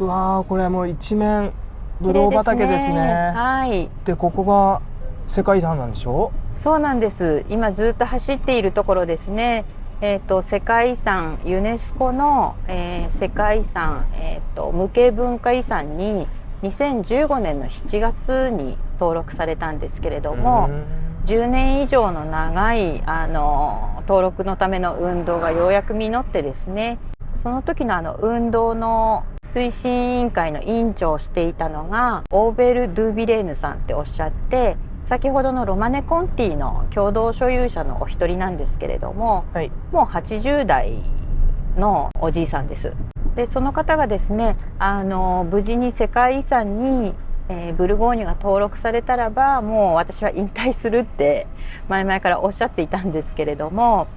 うわー、これもう一面ぶどう畑ですね。はい。でここが世界遺産なんでしょ？そうなんです。今ずっと走っているところですね。世界遺産ユネスコの、世界遺産、無形文化遺産に2015年の7月に登録されたんですけれども、10年以上の長い登録のための運動がようやく実ってですね、その時の運動の推進委員会の委員長をしていたのがオーベル・ドゥ・ビレーヌさんっておっしゃって、先ほどのロマネ・コンティの共同所有者のお一人なんですけれども、はい、もう80代のおじいさんです。でその方がですね、無事に世界遺産に、ブルゴーニュが登録されたらばもう私は引退するって前々からおっしゃっていたんですけれども、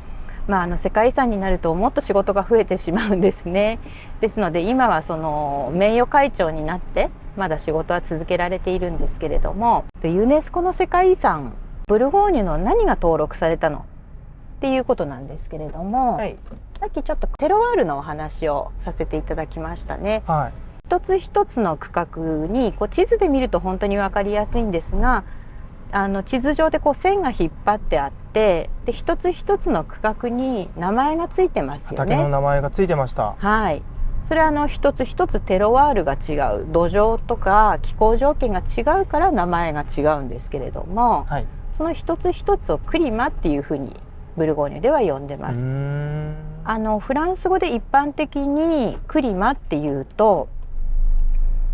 世界遺産になるともっと仕事が増えてしまうんですね。ですので今はその名誉会長になってまだ仕事は続けられているんですけれども、ユネスコの世界遺産ブルゴーニュの何が登録されたのっていうことなんですけれども、はい、さっきちょっとテロワールのお話をさせていただきましたね。はい、一つ一つの区画に地図で見ると本当に分かりやすいんですが、地図上で線が引っ張ってあって、で一つ一つの区画に名前がついてますよね。畑の名前がついてました。はい。それは一つ一つテロワールが違う、土壌とか気候条件が違うから名前が違うんですけれども、はい、その一つ一つをクリマっていうふうにブルゴーニュでは呼んでます。フランス語で一般的にクリマっていうと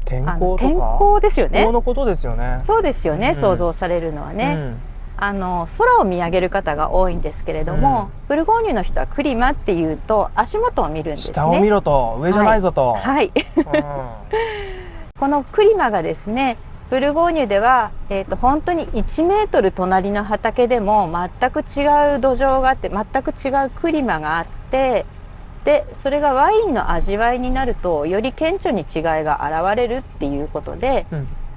天候とか天候ですよね。気候のことですよね。そうですよね、想像されるのはね、空を見上げる方が多いんですけれども、ブルゴーニュの人はクリマっていうと足元を見るんですね。下を見ろと、上じゃないぞと。はい、このクリマがですね、ブルゴーニュでは、本当に1メートル隣の畑でも全く違う土壌があって、全く違うクリマがあって、でそれがワインの味わいになるとより顕著に違いが現れるっていうことで、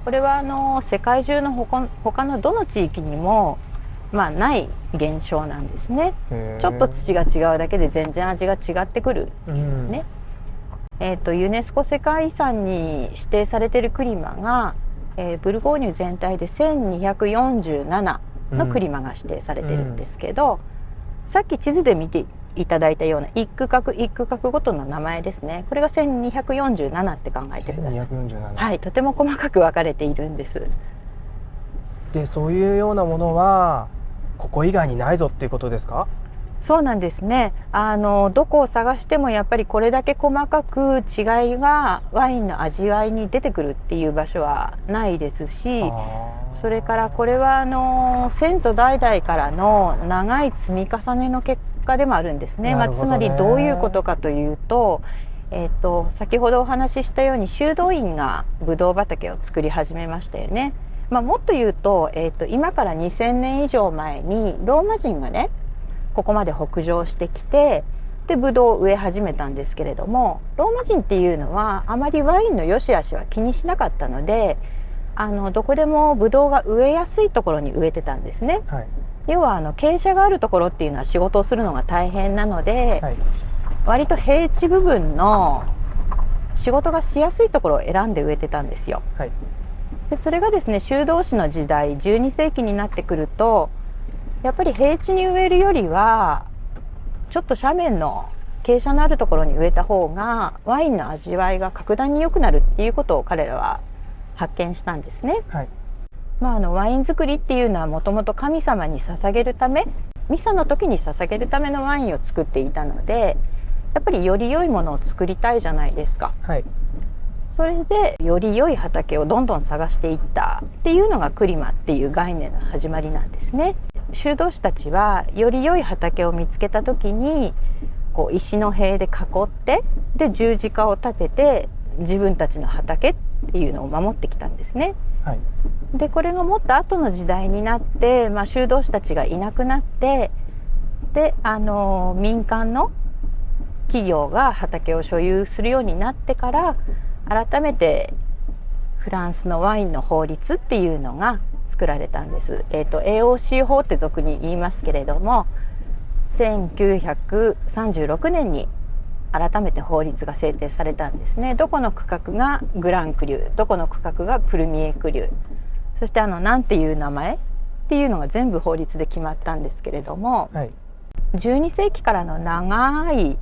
これは世界中の他のどの地域にもない現象なんですね。ちょっと土が違うだけで全然味が違ってくる、ね。ユネスコ世界遺産に指定されているクリマが、ブルゴーニュ全体で1247のクリマが指定されてるんですけど、さっき地図で見ていただいたような一区画一区画ごとの名前ですね。これが1247って考えてください。1247、はい、とても細かく分かれているんです。でそういうようなものはここ以外にないぞっていうことですか？そうなんですね。どこを探してもやっぱりこれだけ細かく違いがワインの味わいに出てくるっていう場所はないですし、それからこれは先祖代々からの長い積み重ねの結果でもあるんですね。つまりどういうことかというと、先ほどお話ししたように修道院がブドウ畑を作り始めましたよね。もっと言うと、今から2000年以上前にローマ人がねここまで北上してきて、でブドウを植え始めたんですけれども、ローマ人っていうのはあまりワインの良し悪しは気にしなかったので、どこでもブドウが植えやすいところに植えてたんですね。要は傾斜があるところっていうのは仕事をするのが大変なので、割と平地部分の仕事がしやすいところを選んで植えてたんですよ。でそれがですね、修道士の時代12世紀になってくると、やっぱり平地に植えるよりはちょっと斜面の傾斜のあるところに植えた方がワインの味わいが格段に良くなるっていうことを彼らは発見したんですね。ワイン作りっていうのはもともと神様に捧げるため、ミサの時に捧げるためのワインを作っていたので、やっぱりより良いものを作りたいじゃないですか。それでより良い畑をどんどん探していったっていうのがクリマっていう概念の始まりなんですね。修道士たちはより良い畑を見つけた時に石の塀で囲って、で十字架を立てて自分たちの畑っていうのを守ってきたんですね。でこれがもっと後の時代になって、修道士たちがいなくなって、で民間の企業が畑を所有するようになってから、改めてフランスのワインの法律っていうのが作られたんです。AOC 法って俗に言いますけれども、1936年に改めて法律が制定されたんですね。どこの区画がグランクリュ、どこの区画がプルミエクリュ、そしてなんていう名前っていうのが全部法律で決まったんですけれども、はい、12世紀からの長い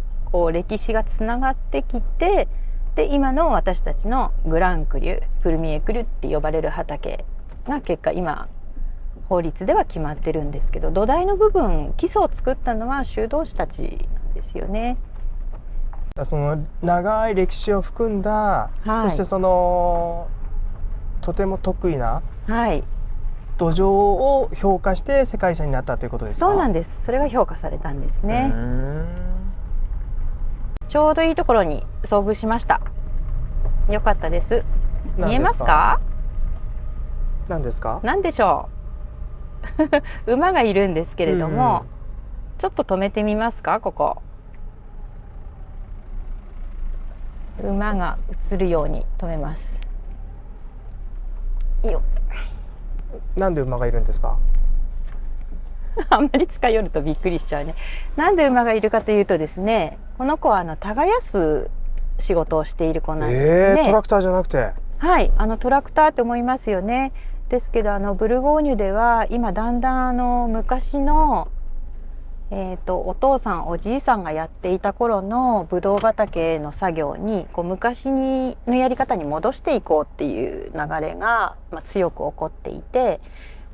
歴史がつながってきて、で今の私たちのグランクリュ、プルミエクリュって呼ばれる畑が結果今法律では決まってるんですけど、土台の部分、基礎を作ったのは修道士たちなんですよね。その長い歴史を含んだ、はい、そしてそのとても得意なはい土壌を評価して世界遺産になったということですか？そうなんです。それが評価されたんですね。ちょうどいいところに遭遇しました。よかったです。見えますか？何ですか？何でしょう馬がいるんですけれども、ちょっと止めてみますか？ここ馬が映るように止めます。いいよ。なんで馬がいるんですか？あんまり近寄るとびっくりしちゃうね。なんで馬がいるかというとですね、この子は耕す仕事をしている子なんですね。トラクターじゃなくて。はい、トラクターって思いますよね。ですけどブルゴーニュでは今だんだん昔の、お父さんおじいさんがやっていた頃のブドウ畑の作業に昔のやり方に戻していこうっていう流れが、強く起こっていて、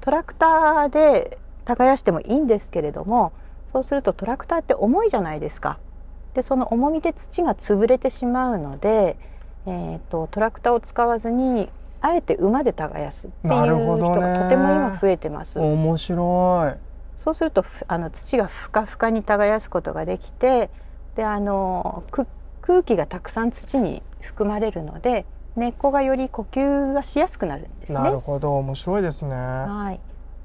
トラクターで耕してもいいんですけれども、そうするとトラクターって重いじゃないですか。でその重みで土が潰れてしまうので、トラクターを使わずにあえて馬で耕すっていう人がとても今増えてます。面白い。そうすると土がふかふかに耕すことができて、で空気がたくさん土に含まれるので根っこがより呼吸がしやすくなるんですね。なるほど、面白いですね。はい、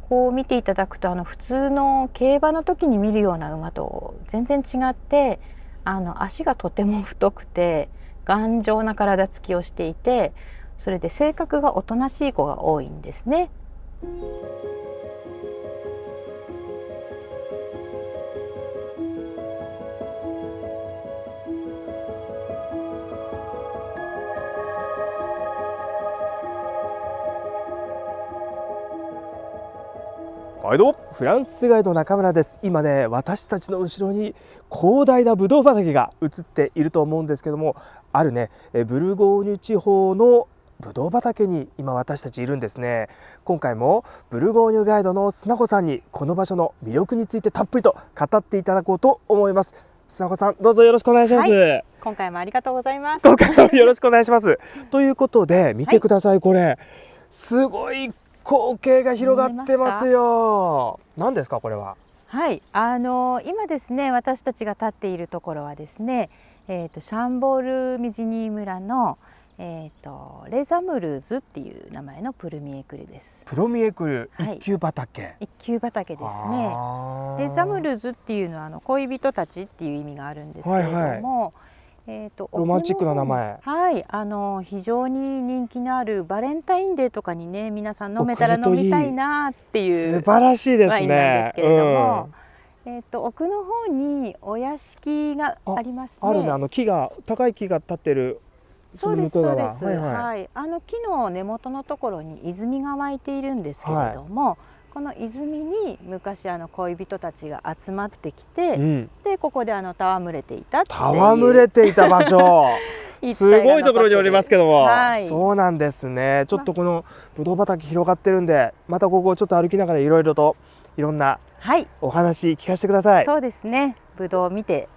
こう見ていただくと普通の競馬の時に見るような馬と全然違って、足がとても太くて頑丈な体つきをしていて、それで性格がおとなしい子が多いんですね。毎度フランスガイド中村です。今ね、私たちの後ろに広大なブドウ畑が映っていると思うんですけども、あるねブルゴーニュ地方のブドウ畑に今私たちいるんですね。今回もブルゴーニュガイドの砂子さんにこの場所の魅力についてたっぷりと語っていただこうと思います。砂子さん、どうぞよろしくお願いします。はい、今回もありがとうございます。今回もよろしくお願いしますということで、見てください、これすごい光景が広がってますよ。何ですかこれは？はい、今ですね、私たちが立っているところはですね、シャンボールミジニー村の、レザムルーズっていう名前のプルミエクリュです。プルミエクリュ、一級畑。一級畑ですね。レザムルーズっていうのは恋人たちっていう意味があるんですけれども、ロマンチックな名前。はい、非常に人気のあるバレンタインデーとかにね、皆さん飲めたら飲みたいなっていう素晴らしいですね。ワインなんですけれども、奥の方にお屋敷がありますね。あるね、高い木が立ってる。そうです、そうです。はい、木の根元のところに泉が湧いているんですけれども、この泉に昔恋人たちが集まってきて、でここで戯れていたっていう。戯れていた場所すごいところにおりますけども、そうなんですね。ちょっとこのぶどう畑広がってるんで、またここをちょっと歩きながらいろんなお話聞かせてください。そうですね。ぶどうを見て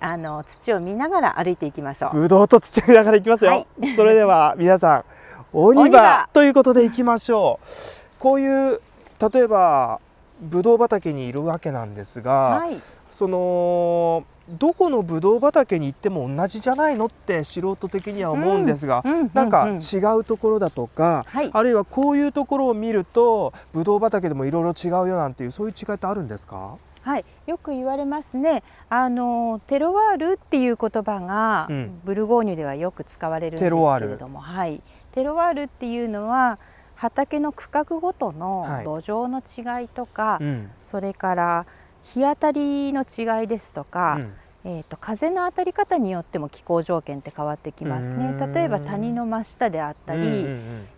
土を見ながら歩いていきましょう。ぶどうと土を見ながら行きますよ。それでは皆さんオニバということで行きましょう。こういう例えばぶどう畑にいるわけなんですが、そのどこのぶどう畑に行っても同じじゃないのって素人的には思うんですが、なんか違うところだとか、あるいはこういうところを見るとぶどう畑でもいろいろ違うよなんていう、そういう違いってあるんですか？はい、よく言われますね。テロワールっていう言葉が、ブルゴーニュではよく使われるんですけれども、テロワールっていうのは畑の区画ごとの土壌の違いとか、それから日当たりの違いですとか、風の当たり方によっても気候条件って変わってきますね。例えば谷の真下であったり、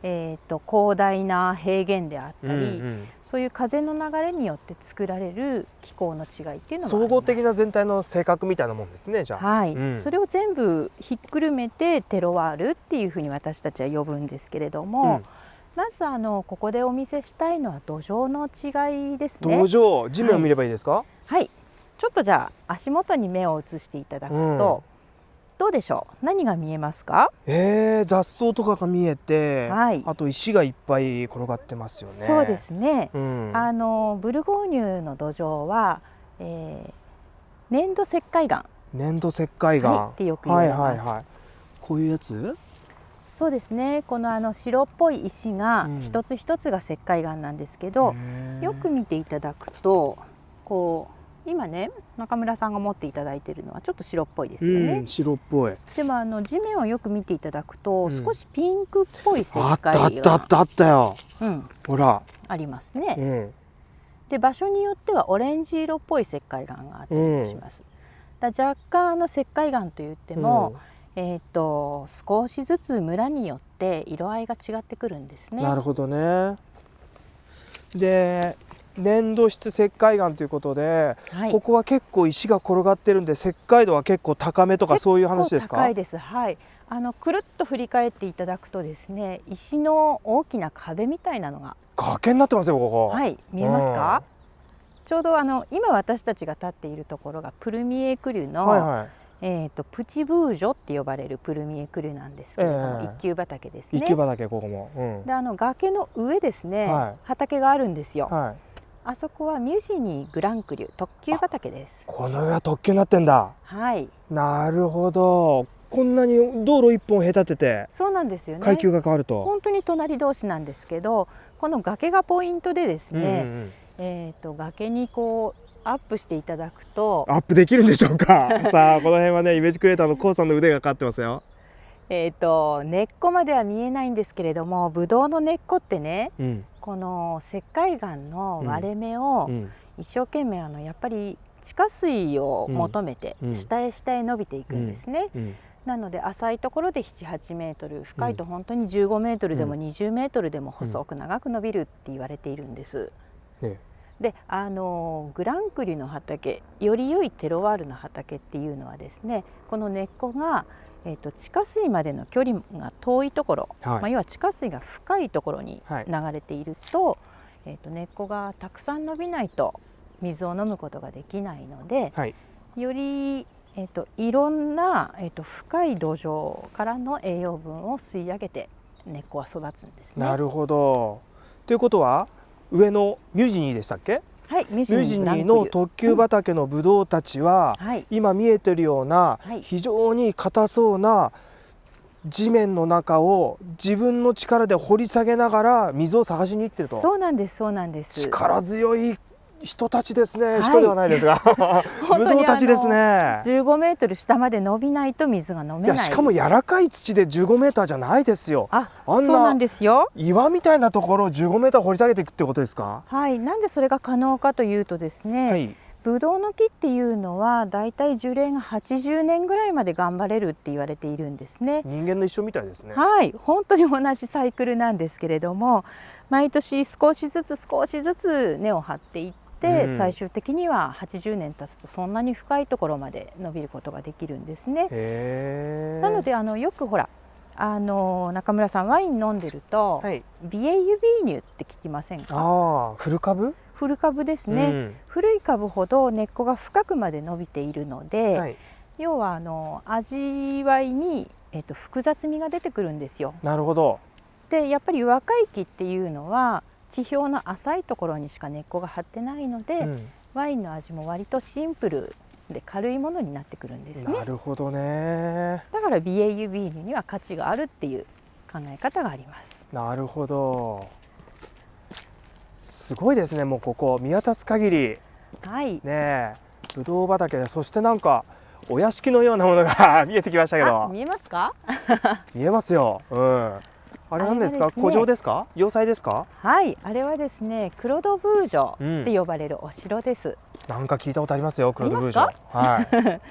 広大な平原であったり、そういう風の流れによって作られる気候の違いっていうのがあります。総合的な全体の性格みたいなもんですね、じゃあ。はい、それを全部ひっくるめてテロワールっていうふうに私たちは呼ぶんですけれども、まずここでお見せしたいのは土壌の違いですね。土壌、地面を見ればいいですか？はい、ちょっとじゃあ足元に目を移していただくと、どうでしょう、何が見えますか？雑草とかが見えて、あと石がいっぱい転がってますよね。そうですね、ブルゴーニュの土壌は、粘土石灰岩ってよく言われます。こういうやつ？そうですね、この白っぽい石が一つ一つが石灰岩なんですけど、よく見ていただくとこう今ね、中村さんが持っていただいているのはちょっと白っぽいですよね。白っぽい。でも地面をよく見ていただくと、少しピンクっぽい石灰岩あったよ、ほらありますね。で場所によってはオレンジ色っぽい石灰岩があったりもします。若干石灰岩といっても、少しずつ村によって色合いが違ってくるんですね。なるほどね。で粘土質石灰岩ということで、ここは結構石が転がってるんで石灰度は結構高めとかそういう話ですか？高いです。はい。くるっと振り返っていただくとですね、石の大きな壁みたいなのが崖になってますよ、ここ。はい、見えますか？ちょうど今私たちが立っているところがプルミエクリュの、プチブージョって呼ばれるプルミエクリュなんですけれども、一級畑ですね。一級畑、ここも。で崖の上ですね、畑があるんですよ。あそこはミュジニーグランクリュ特級畑です。この上は特級になってんだ。はい。なるほど。こんなに道路一本隔てて、そうなんですよね。階級が変わると。本当に隣同士なんですけど、この崖がポイントでですね、崖にこうアップしていただくと、アップできるんでしょうか？さあこの辺はね、イメージクリエイターのコウさんの腕がかかってますよ。根っこまでは見えないんですけれども、ブドウの根っこってね、この石灰岩の割れ目を一生懸命やっぱり地下水を求めて下へ下へ伸びていくんですね。なので浅いところで7、8メートル、深いと本当に15メートルでも20メートルでも細く長く伸びるって言われているんです。でグランクリの畑、より良いテロワールの畑っていうのはですね、この根っこが地下水までの距離が遠いところ、要は地下水が深いところに流れていると、根っこがたくさん伸びないと水を飲むことができないので、よりいろんな、深い土壌からの栄養分を吸い上げて根っこは育つんですね。なるほど。ということは上のミュジニーでしたっけ？はい、ミュジニーの特級畑のブドウたちは、今見えてるような非常に硬そうな地面の中を自分の力で掘り下げながら水を探しに行ってると。そうなんです、そうなんです。力強い人たちですね。人ではないですが、ブドウたちですね。15メートル下まで伸びないと水が飲めない。しかも柔らかい土で15メーターじゃないですよ。そうなんですよ。岩みたいなところを15メーター掘り下げていくってことですか？はい。なんでそれが可能かというとですね、ブドウの木っていうのはだいたい樹齢が80年ぐらいまで頑張れるって言われているんですね。人間の一緒みたいですね。はい、本当に同じサイクルなんですけれども、毎年少しずつ根を張っていって、最終的には80年経つとそんなに深いところまで伸びることができるんですね。なのでよくほら中村さんワイン飲んでると、ビエイユビーニュって聞きませんか？古株？古株ですね。古い株ほど根っこが深くまで伸びているので、要は味わいに、複雑味が出てくるんですよ。なるほど。でやっぱり若い木っていうのは地表の浅いところにしか根っこが張ってないので、ワインの味も割とシンプルで軽いものになってくるんですね。なるほどね。だから BAU ビールには価値があるっていう考え方があります。なるほど。すごいですね。もうここ見渡す限り、ね、ぶどう畑で、そしてなんかお屋敷のようなものが見えてきましたけど。見えますか？見えますよ。あれなんですか、古城ですか、要塞ですか。はい、あれはですね、クロドブー城って呼ばれるお城です。なんか聞いたことありますよ、クロドブー城。はい。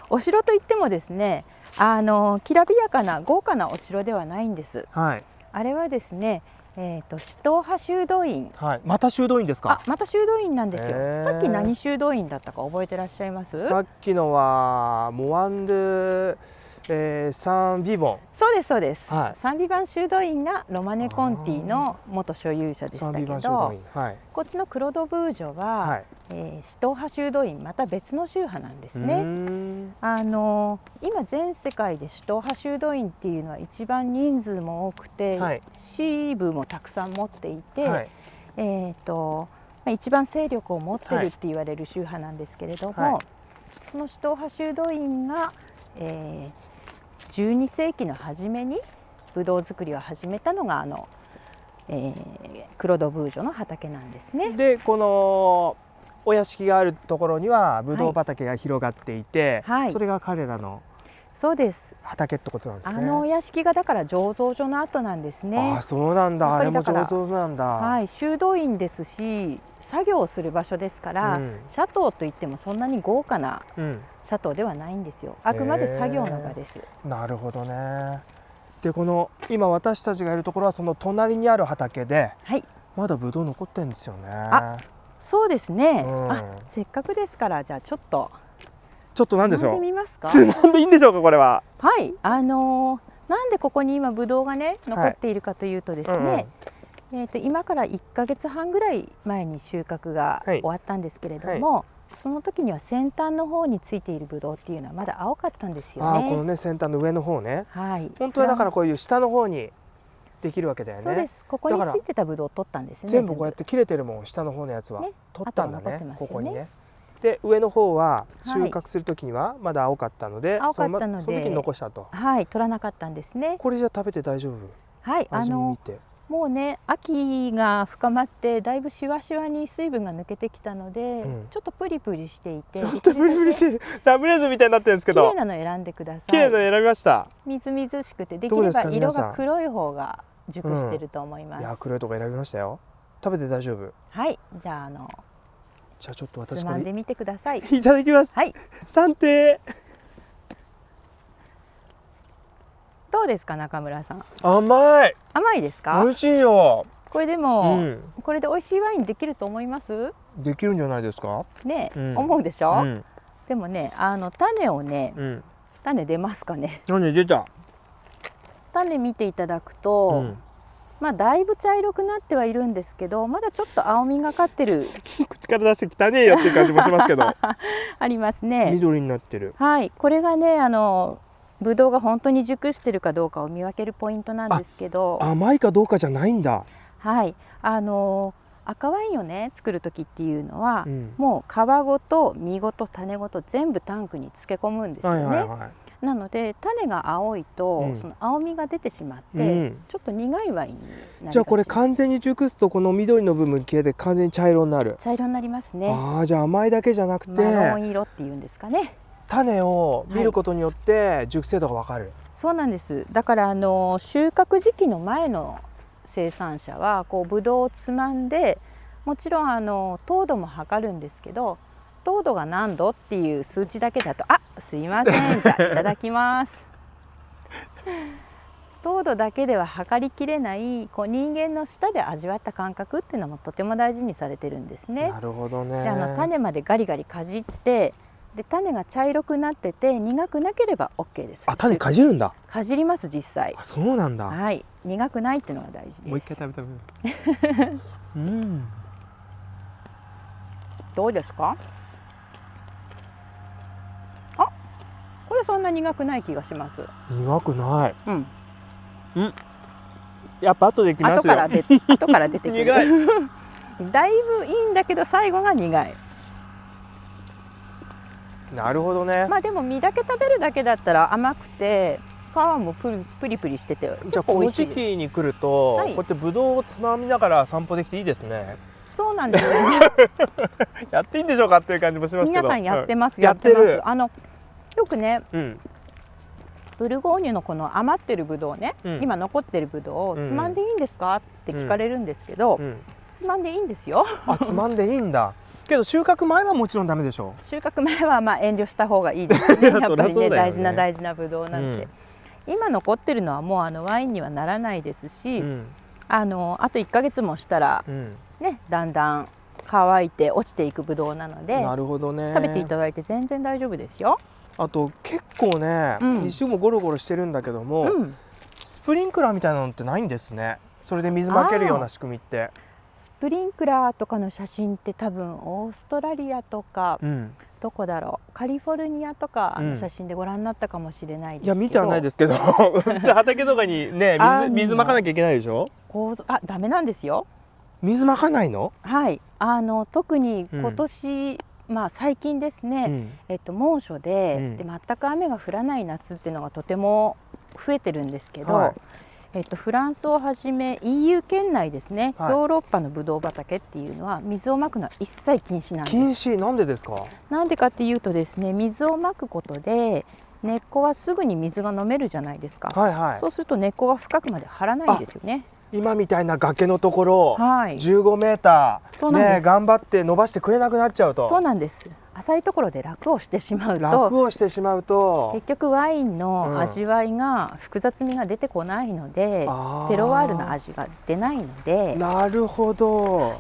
お城といってもですね、きらびやかな豪華なお城ではないんです。はい。あれはですね、首藤派修道院。はい。また修道院ですか。また修道院なんですよ。さっき何修道院だったか覚えてらっしゃいます？さっきのはモアンドサンビボン。そうですそうです、はい、サンビバン修道院がロマネ・コンティの元所有者でしたけど、はい、こっちのクロドブー城は、はい、首藤派修道院また別の宗派なんですね。今全世界で首藤派修道院っていうのは一番人数も多くて、はい、支部もたくさん持っていて、はい、一番勢力を持ってるって言われる宗派なんですけれども、はい、その首藤派修道院が、12世紀の初めにブドウ作りを始めたのがクロドブー城の畑なんですね。でこのお屋敷があるところにはブドウ畑が広がっていて、はい、それが彼らのそうです畑ってことなんですね。お屋敷がだから醸造所の跡なんですね。あ、そうなんだ。あれも醸造所なんだ。はい、修道院ですし作業をする場所ですから、シャトーといってもそんなに豪華なシャトーではないんですよ。あくまで作業の場です。なるほどね。でこの今私たちがいるところはその隣にある畑で、はい、まだブドウ残ってるんですよね。そうですね、せっかくですからじゃあちょっと何でしょう、つまんでみますか。つまんでいいんでしょうか、これは。はい、なんでここに今ブドウがね残っているかというとですね、今から1ヶ月半ぐらい前に収穫が終わったんですけれども、その時には先端の方についているブドウっていうのはまだ青かったんですよね。このね先端の上の方ね。はい。本当はだからこういう下の方にできるわけだよね。そうです。ここについてたブドウを取ったんですね。全部こうやって切れてるもん、下の方のやつは取ったんだね。ここにね。で上の方は収穫する時にはまだ青かったので、その時に残したと。はい、取らなかったんですね。これじゃ食べて大丈夫？はい、もうね秋が深まってだいぶしわしわに水分が抜けてきたので、ちょっとプリプリしていて、ちょっとプリプリしてラムレーズンみたいになってるんですけど、綺麗なの選んでください。綺麗なの選びました。みずみずしくてできれば色が黒い方が熟してると思います。いや黒いとこ選びましたよ。食べて大丈夫？はい、じゃあちょっと私つまんでみてください。いただきます。はい。算定。どうですか中村さん。甘い。甘いですか？美味しいよ。これでも、これで美味しいワインできると思います？できるんじゃないですか？ね、思うでしょ？でもね、種をね、種出ますかね？種出た。種見ていただくと、まあだいぶ茶色くなってはいるんですけど、まだちょっと青みがかってる。口から出して汚ねえよっていう感じもしますけど。ありますね。緑になってる。はい、これがねブドウが本当に熟してるかどうかを見分けるポイントなんですけど、甘いかどうかじゃないんだ。はい、赤ワインをね作る時っていうのは、もう皮ごと実ごと種ごと全部タンクに漬け込むんですよね。なので種が青いと、その青みが出てしまって、ちょっと苦いワインになります。じゃあこれ完全に熟すとこの緑の部分消えて完全に茶色になる。茶色になりますね。じゃあ甘いだけじゃなくてマロン色っていうんですかね。種を見ることによって熟成度がわかる。そうなんです。だから収穫時期の前の生産者はこうブドウをつまんで、もちろん糖度も測るんですけど、糖度が何度っていう数値だけだとすいません、じゃあいただきます糖度だけでは測りきれないこう人間の舌で味わった感覚っていうのもとても大事にされてるんですね。なるほどね。で種までガリガリかじって、で種が茶色くなってて苦くなければ OK です。種かじるんだ。かじります実際。そうなんだ。はい、苦くないっていうのが大事です。もう一回食べどうですか？これそんな苦くない気がします。苦くない。やっぱ後できますよ。後から出てくる。苦い。だいぶいいんだけど最後が苦い。なるほどね。まあでも実だけ食べるだけだったら甘くて皮もプリプリしてて、じゃあこの時期に来ると、こうやってブドウをつまみながら散歩できていいですね。そうなんですよね。やっていいんでしょうかっていう感じもしますけど。皆さんやってます。やってる。よくね、ブルゴーニュのこの余ってるブドウね、今残ってるブドウをつまんでいいんですかって聞かれるんですけど、つまんでいいんですよ。あ、つまんでいいんだ。けど収穫前はもちろんダメでしょう。収穫前はまあ遠慮した方がいいですね。やっぱりね、大事なブドウなんて、今残ってるのはもうワインにはならないですし、あと1ヶ月もしたらね、だんだん乾いて落ちていくブドウなので、なるほどね、食べていただいて全然大丈夫ですよ。あと結構ね、日もゴロゴロしてるんだけども、スプリンクラーみたいなのってないんですね。それで水まけるような仕組みって。スプリンクラーとかの写真って多分オーストラリアとか、どこだろう、カリフォルニアとかの写真でご覧になったかもしれないですけど、いや見てはないですけど普通畑とかにね、水まかなきゃいけないでしょ。ダメなんですよ。水まかないの？はい、特に今年、まあ最近ですね、猛暑で、全く雨が降らない夏っていうのがとても増えてるんですけど、フランスをはじめ EU 圏内ですね、ヨーロッパのブドウ畑っていうのは水をまくのは一切禁止なんです。禁止？なんでですか？なんでかっていうとですね、水をまくことで根っこはすぐに水が飲めるじゃないですか。そうすると根っこが深くまで張らないんですよね。今みたいな崖のところ、15メーター、ね、頑張って伸ばしてくれなくなっちゃうと。そうなんです。浅いところで楽をしてしまうと結局ワインの味わいが複雑味が出てこないので、テロワールの味が出ないので。なるほど。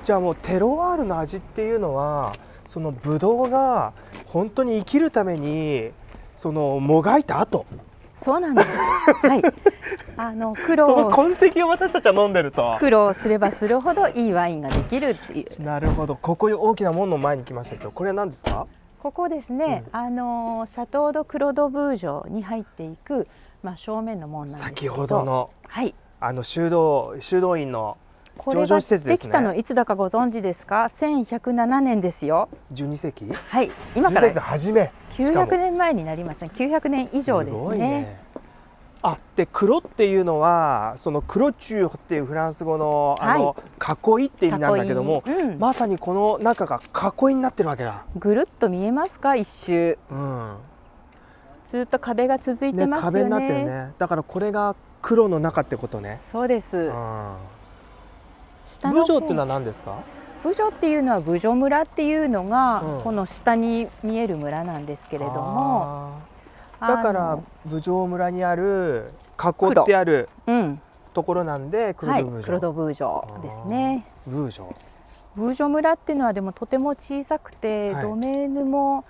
じゃあもうテロワールの味っていうのはそのブドウが本当に生きるためにそのもがいた後。そうなんです。はい。苦労、その痕跡を私たちは飲んでると。苦労すればするほどいいワインができるっていう。なるほど。ここ大きな門の前に来ましたけど、これは何ですか？ここですね。シャトー・ド・クロドブージョに入っていく、正面の門なんですけど。先ほどの。はい。修道院の上場施設ですね。できたのいつだかご存知ですか？1107年ですよ。12世紀？はい。今から初め。900年前になりますね。900年以上ですね。で黒っていうのはそのクロチューっていうフランス語の囲いって意味なんだけども、まさにこの中が囲いになってるわけだ。ぐるっと見えますか？一周。ずっと壁が続いてますよね。壁になってるね。だからこれが黒の中ってことね。そうです。ブジョっていうのは何ですか？ブジョっていうのはブジョ村っていうのがこの下に見える村なんですけれども、だからブジョ村にある囲ってあるところなんでクロドブージョですね。ブージョ村っていうのはでもとても小さくて、ドメーヌも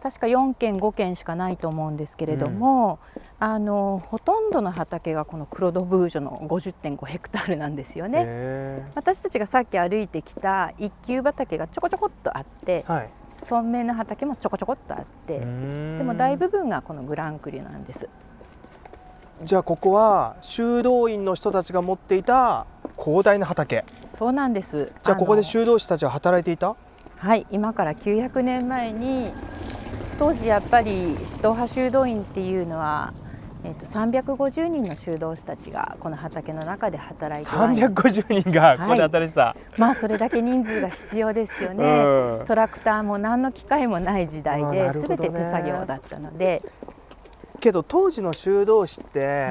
確か4軒5軒しかないと思うんですけれども、ほとんどの畑がこのクロドブージョの 50.5 ヘクタールなんですよね。私たちがさっき歩いてきた一級畑がちょこちょこっとあって、村名の畑もちょこちょこっとあって、でも大部分がこのグランクリュなんです。じゃあここは修道院の人たちが持っていた広大な畑。そうなんです。じゃあここで修道士たちは働いていた？はい、今から900年前に当時やっぱり首都派修道院っていうのは、350人の修道士たちがこの畑の中で働いて、350人がここで働いてた、それだけ人数が必要ですよね。トラクターも何の機械もない時代で全て手作業だったので。けど当時の修道士って、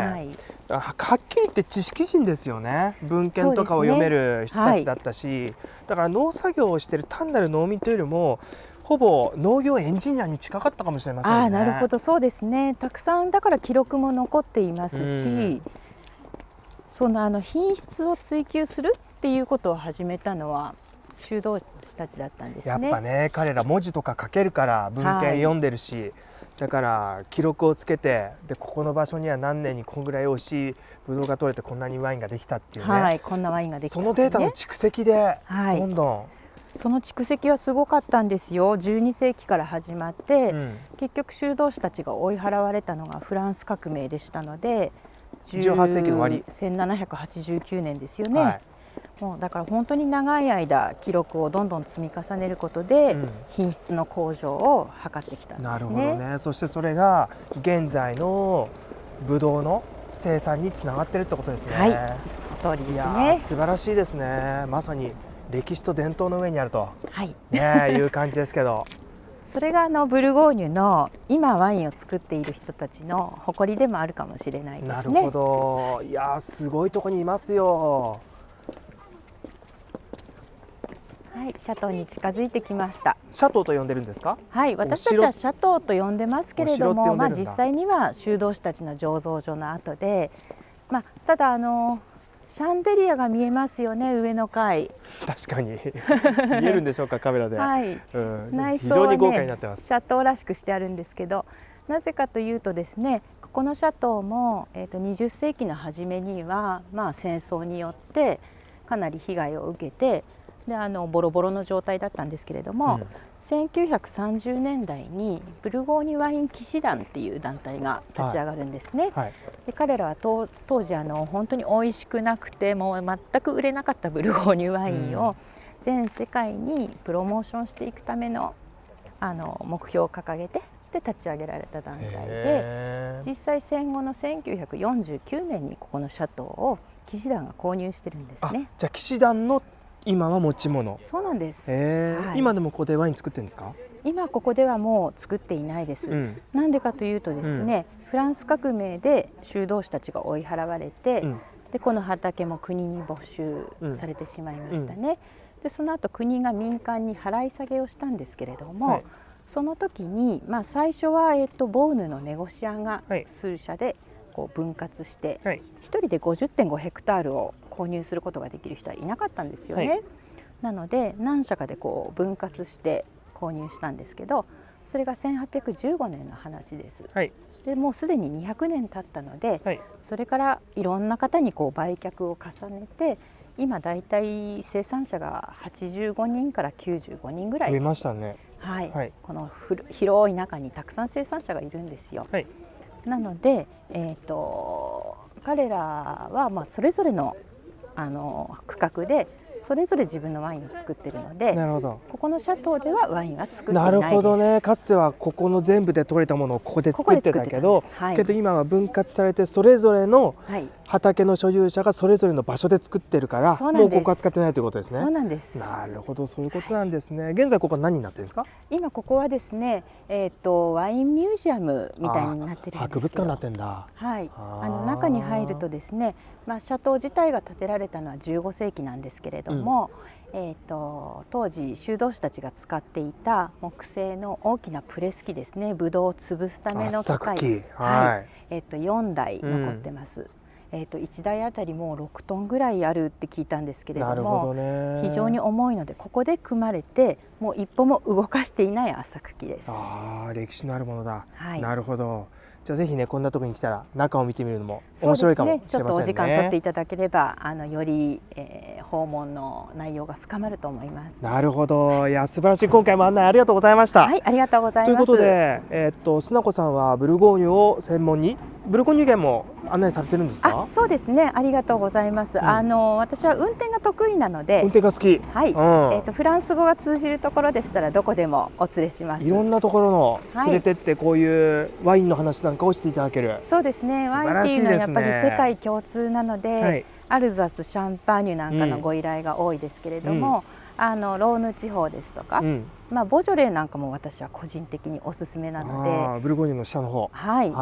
はっきり言って知識人ですよね。文献とかを読める人たちだったし、だから農作業をしている単なる農民というよりもほぼ農業エンジニアに近かったかもしれませんね。なるほど、そうですね。たくさんだから記録も残っていますし、その品質を追求するっていうことを始めたのは修道士たちだったんですね。やっぱね、彼ら文字とか書けるから文献読んでるし、だから記録をつけて、でここの場所には何年にこんぐらい美味しいブドウが取れてこんなにワインができたっていうね、こんなワインができた、そのデータの蓄積でどんどん、その蓄積はすごかったんですよ。12世紀から始まって、結局修道士たちが追い払われたのがフランス革命でしたので、18世紀の終わり、1789年ですよね。もうだから本当に長い間記録をどんどん積み重ねることで、品質の向上を図ってきたんですね。なるほどね。そしてそれが現在のブドウの生産につながっているってことですね。はい、その通りですね。素晴らしいですね。まさに歴史と伝統の上にあると、はい、いう感じですけど。それがブルゴーニュの今ワインを作っている人たちの誇りでもあるかもしれないですね。なるほど。いやすごいとこにいますよ。はい、シャトーに近づいてきました。シャトーと呼んでるんですか？はい、私たちはシャトーと呼んでますけれども、実際には修道士たちの醸造所の後で、ただシャンデリアが見えますよね、上の階。確かに見えるんでしょうか、カメラで。はい、内装はね、シャトーらしくしてあるんですけど、なぜかというとですね、ここのシャトーも、20世紀の初めには、戦争によってかなり被害を受けて、でボロボロの状態だったんですけれども、1930年代にブルゴーニュワイン騎士団っていう団体が立ち上がるんですね。で彼らは当時本当に美味しくなくてもう全く売れなかったブルゴーニュワインを全世界にプロモーションしていくための目標を掲げてで立ち上げられた団体で、実際戦後の1949年にここのシャトーを騎士団が購入してるんですね。じゃあ騎士団の今は持ち物。そうなんです。今でもここでワイン作ってるんですか？今ここではもう作っていないです。なんでかというとですね、フランス革命で修道士たちが追い払われて、でこの畑も国に没収されてしまいましたね。でその後国が民間に払い下げをしたんですけれども、その時に最初はボーヌのネゴシアンが数社でこう分割して、1人で 50.5 ヘクタールを購入することができる人はいなかったんですよね。なので何社かでこう分割して購入したんですけど、それが1815年の話です。でもうすでに200年経ったので、それからいろんな方にこう売却を重ねて、今だいたい生産者が85人から95人ぐらい増えましたね。この広い中にたくさん生産者がいるんですよ。なので、彼らはそれぞれの区画でそれぞれ自分のワインを作っているので、ここのシャトーではワインは作っていないです。なるほどね。かつてはここの全部で採れたものをここで作ってたけど、今は分割されてそれぞれの畑の所有者がそれぞれの場所で作ってるから、もうここは使ってないということですね。そうなんです。なるほど、そういうことなんですね。現在ここは何になってるんですか？今ここはですね、ワインミュージアムみたいになってるんですよ。博物館になってんだ。中に入るとですね、シャトー自体が建てられたのは15世紀なんですけれども、当時修道士たちが使っていた木製の大きなプレス機ですね、ブドウを潰すための機械、4台残ってます。1台あたりもう6トンぐらいあるって聞いたんですけれども、非常に重いのでここで組まれてもう一歩も動かしていない圧搾機です。歴史のあるものだ。なるほど。じゃあぜひね、こんなところに来たら中を見てみるのも面白いかもしれませんね。ちょっとお時間取っていただければより、訪問の内容が深まると思います。なるほど。いや素晴らしい、今回も案内ありがとうございました。はい、ありがとうございます。ということで、須名子さんはブルゴーニュを専門にブルゴーニュ県も案内されてるんですか？そうですね、ありがとうございます。私は運転が得意なので、運転が好き。フランス語が通じるところでしたらどこでもお連れします。いろんなところの連れてってこういうワインの話なんかをしていただける。そうですね。ワインっていうのはやっぱり世界共通なので、アルザス、シャンパーニュなんかのご依頼が多いですけれども、ローヌ地方ですとか、ボジョレーなんかも私は個人的におすすめなので、ブルゴーニュの下の方、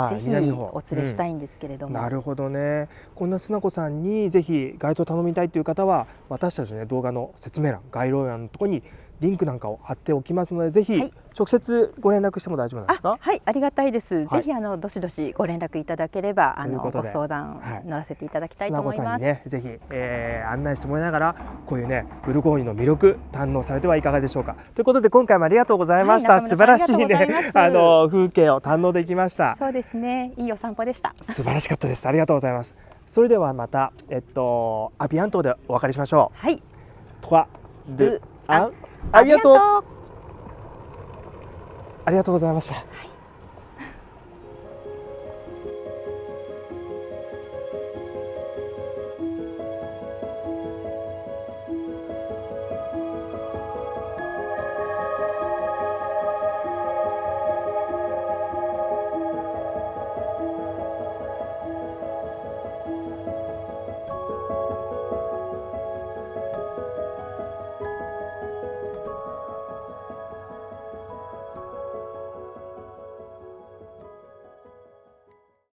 ぜひお連れしたいんですけれども。なるほどね。こんな須名子さんにぜひガイド頼みたいという方は、私たちの、動画の説明欄、概要欄のところにリンクなんかを貼っておきますので、ぜひ直接ご連絡しても大丈夫なんですか？はい、ありがたいです。ぜひどしどしご連絡いただければご相談乗らせていただきたいと思います。須名子さんにね、ぜひ、案内してもらいながらこういうねブルゴーニュの魅力堪能されてはいかがでしょうか。ということで今回もありがとうございました。素晴らしいね風景を堪能できました。そうですね、いいお散歩でした。素晴らしかったです。ありがとうございます。それではまたアビアントでお別れしましょう。はい。トワドゥアンアビアント。ありがとうございました。